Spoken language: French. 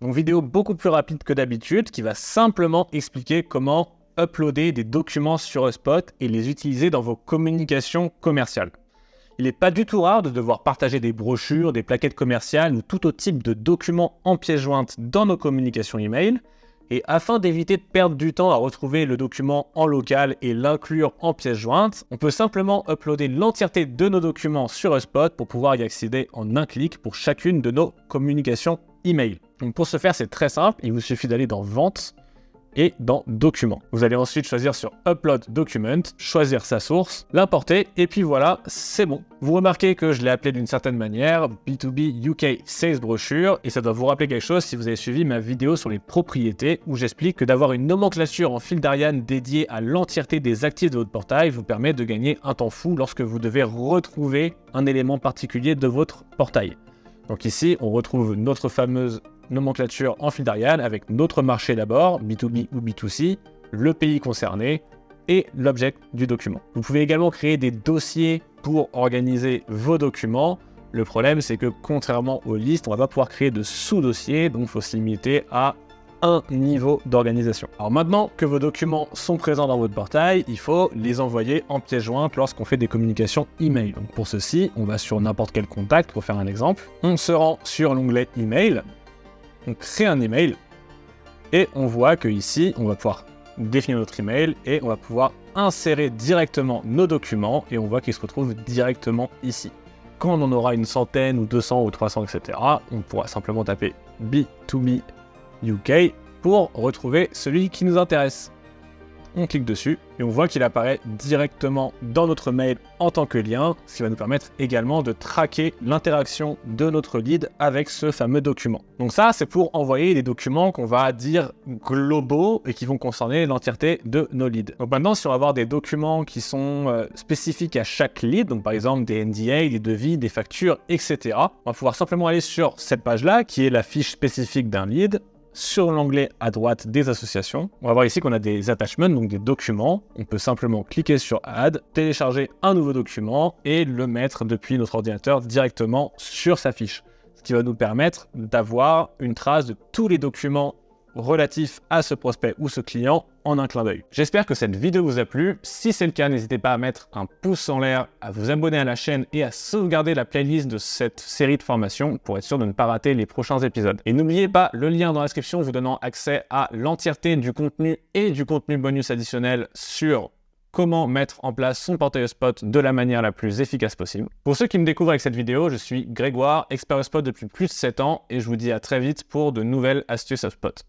Donc vidéo beaucoup plus rapide que d'habitude qui va simplement expliquer comment uploader des documents sur HubSpot et les utiliser dans vos communications commerciales. Il n'est pas du tout rare de devoir partager des brochures, des plaquettes commerciales ou tout autre type de documents en pièces jointes dans nos communications email. Et afin d'éviter de perdre du temps à retrouver le document en local et l'inclure en pièces jointes, on peut simplement uploader l'entièreté de nos documents sur HubSpot pour pouvoir y accéder en un clic pour chacune de nos communications email. Donc pour ce faire, c'est très simple, il vous suffit d'aller dans Vente et dans Documents. Vous allez ensuite choisir sur Upload Document, choisir sa source, l'importer, et puis voilà, c'est bon. Vous remarquez que je l'ai appelé d'une certaine manière, B2B UK Sales Brochure, et ça doit vous rappeler quelque chose si vous avez suivi ma vidéo sur les propriétés, où j'explique que d'avoir une nomenclature en fil d'Ariane dédiée à l'entièreté des actifs de votre portail vous permet de gagner un temps fou lorsque vous devez retrouver un élément particulier de votre portail. Donc ici, on retrouve notre fameuse nomenclature en fil d'Ariane avec notre marché d'abord, B2B ou B2C, le pays concerné et l'objet du document. Vous pouvez également créer des dossiers pour organiser vos documents. Le problème, c'est que contrairement aux listes, on ne va pas pouvoir créer de sous-dossiers, donc il faut se limiter à un niveau d'organisation. Alors maintenant que vos documents sont présents dans votre portail, il faut les envoyer en pièce jointe lorsqu'on fait des communications email. Donc pour ceci, on va sur n'importe quel contact pour faire un exemple. On se rend sur l'onglet email, on crée un email et on voit que ici, on va pouvoir définir notre email et on va pouvoir insérer directement nos documents et on voit qu'ils se retrouvent directement ici. Quand on en aura une centaine ou 200 ou 300, etc., on pourra simplement taper B2B UK pour retrouver celui qui nous intéresse. On clique dessus et on voit qu'il apparaît directement dans notre mail en tant que lien, ce qui va nous permettre également de traquer l'interaction de notre lead avec ce fameux document. Donc ça, c'est pour envoyer des documents qu'on va dire globaux et qui vont concerner l'entièreté de nos leads. Donc maintenant, si on va avoir des documents qui sont spécifiques à chaque lead, donc par exemple des NDA, des devis, des factures, etc., on va pouvoir simplement aller sur cette page-là, qui est la fiche spécifique d'un lead. Sur l'onglet à droite des associations, on va voir ici qu'on a des attachments, donc des documents. On peut simplement cliquer sur Add, télécharger un nouveau document et le mettre depuis notre ordinateur directement sur sa fiche. Ce qui va nous permettre d'avoir une trace de tous les documents relatifs à ce prospect ou ce client en un clin d'œil. J'espère que cette vidéo vous a plu. Si c'est le cas, n'hésitez pas à mettre un pouce en l'air, à vous abonner à la chaîne et à sauvegarder la playlist de cette série de formations pour être sûr de ne pas rater les prochains épisodes. Et n'oubliez pas le lien dans la description vous donnant accès à l'entièreté du contenu et du contenu bonus additionnel sur comment mettre en place son portail HubSpot de la manière la plus efficace possible. Pour ceux qui me découvrent avec cette vidéo, je suis Grégoire, expert HubSpot depuis plus de 7 ans et je vous dis à très vite pour de nouvelles astuces HubSpot.